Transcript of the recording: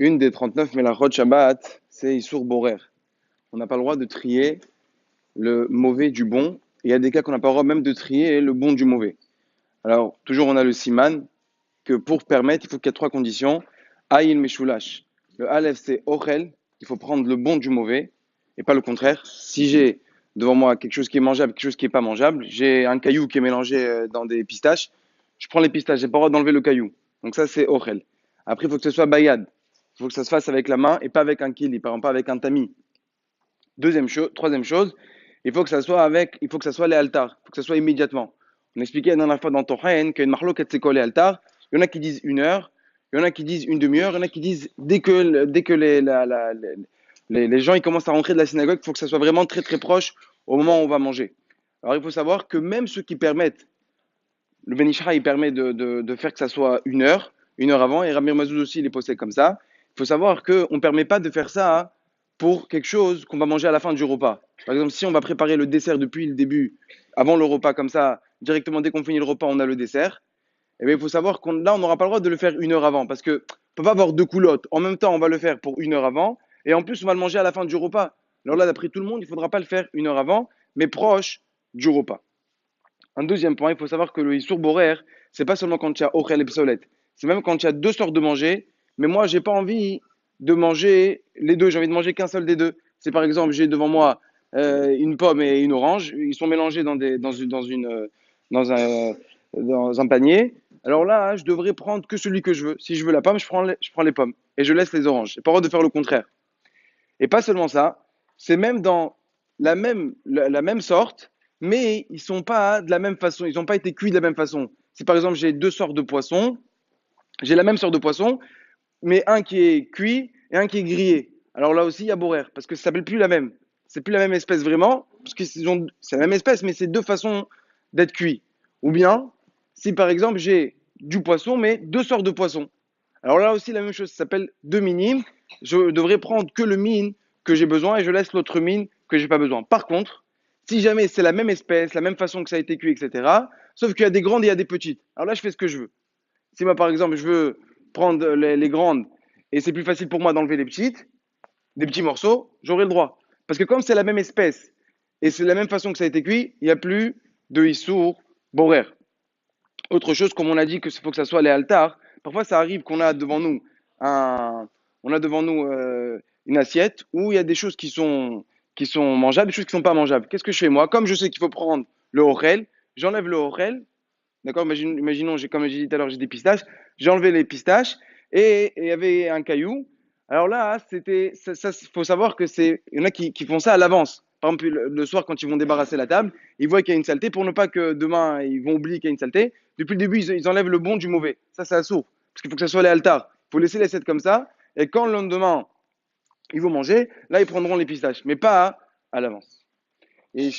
Une des 39 Melachot Shabbat, c'est Issour Borer. On n'a pas le droit de trier le mauvais du bon. Et il y a des cas qu'on n'a pas le droit même de trier le bon du mauvais. Alors, toujours on a le siman, que pour permettre, il faut qu'il y ait trois conditions. Aïl Meshulash. Le Aleph, c'est Ochel. Il faut prendre le bon du mauvais et pas le contraire. Si j'ai devant moi quelque chose qui est mangeable, quelque chose qui n'est pas mangeable, j'ai un caillou qui est mélangé dans des pistaches, je prends les pistaches, j'ai pas le droit d'enlever le caillou. Donc ça, c'est Ochel. Après, il faut que ce soit Bayad. Il faut que ça se fasse avec la main et pas avec un kili, par exemple, pas avec un tamis. Troisième chose, il faut que ça soit les altars. Il faut que ça soit immédiatement. On expliquait la dernière fois dans Tochen qu'il y a une marloquette c'est quoi les altars. Il y en a qui disent 1 heure, il y en a qui disent une demi-heure, il y en a qui disent dès que les gens ils commencent à rentrer de la synagogue, il faut que ça soit vraiment très très proche au moment où on va manger. Alors il faut savoir que même ceux qui permettent, le Ben Ishra, il permet de faire que ça soit 1 heure avant, et Ramir Mazouz aussi il est posté comme ça. Il faut savoir qu'on ne permet pas de faire ça pour quelque chose qu'on va manger à la fin du repas. Par exemple, si on va préparer le dessert depuis le début, avant le repas, comme ça, directement dès qu'on finit le repas, on a le dessert. Eh bien, il faut savoir qu'on là, on n'aura pas le droit de le faire 1 heure avant, parce que ne peut pas avoir deux coulottes. En même temps, on va le faire pour 1 heure avant, et en plus, on va le manger à la fin du repas. Alors là, d'après tout le monde, il ne faudra pas le faire 1 heure avant, mais proche du repas. Un deuxième point, il faut savoir que le Issour Borer, c'est pas seulement quand il y a Ochel et Psolet, c'est même quand il y a deux sortes de manger, mais moi, j'ai pas envie de manger les deux, j'ai envie de manger qu'un seul des deux. C'est par exemple, j'ai devant moi une pomme et une orange, ils sont mélangés dans un panier. Alors là, je devrais prendre que celui que je veux. Si je veux la pomme, je prends les pommes et je laisse les oranges. J'ai pas le droit de faire le contraire. Et pas seulement ça, c'est même dans la même sorte, mais ils sont pas de la même façon, ils n'ont pas été cuits de la même façon. Si par exemple j'ai deux sortes de poissons, j'ai la même sorte de poisson, mais un qui est cuit et un qui est grillé. Alors là aussi, il y a Borer, parce que ça s'appelle plus la même. C'est plus la même espèce vraiment, parce que c'est la même espèce, mais c'est deux façons d'être cuit. Ou bien, si par exemple j'ai du poisson, mais deux sortes de poissons. Alors là aussi, la même chose, ça s'appelle deux minimes. Je devrais prendre que le mine que j'ai besoin et je laisse l'autre mine que j'ai pas besoin. Par contre, si jamais c'est la même espèce, la même façon que ça a été cuit, etc., sauf qu'il y a des grandes et il y a des petites. Alors là, je fais ce que je veux. Si moi, par exemple, je veux prendre les grandes et c'est plus facile pour moi d'enlever les petites, des petits morceaux, j'aurai le droit. Parce que comme c'est la même espèce et c'est la même façon que ça a été cuit, il n'y a plus de issour borer. Autre chose, comme on a dit qu'il faut que ça soit les altars, parfois ça arrive qu'on a devant nous une assiette où il y a des choses qui sont mangeables, des choses qui ne sont pas mangeables. Qu'est-ce que je fais moi? Comme je sais qu'il faut prendre le orel, j'enlève le orel. D'accord, imaginons, comme j'ai dit tout à l'heure, j'ai des pistaches. J'ai enlevé les pistaches et il y avait un caillou. Alors là, faut savoir que il y en a qui font ça à l'avance. Par exemple, le soir, quand ils vont débarrasser la table, ils voient qu'il y a une saleté pour ne pas que demain, ils vont oublier qu'il y a une saleté. Depuis le début, ils enlèvent le bon du mauvais. Ça, c'est assourd. Parce qu'il faut que ça soit les altars. Il faut laisser l'assiette comme ça. Et quand le lendemain, ils vont manger, là, ils prendront les pistaches. Mais pas à l'avance. Et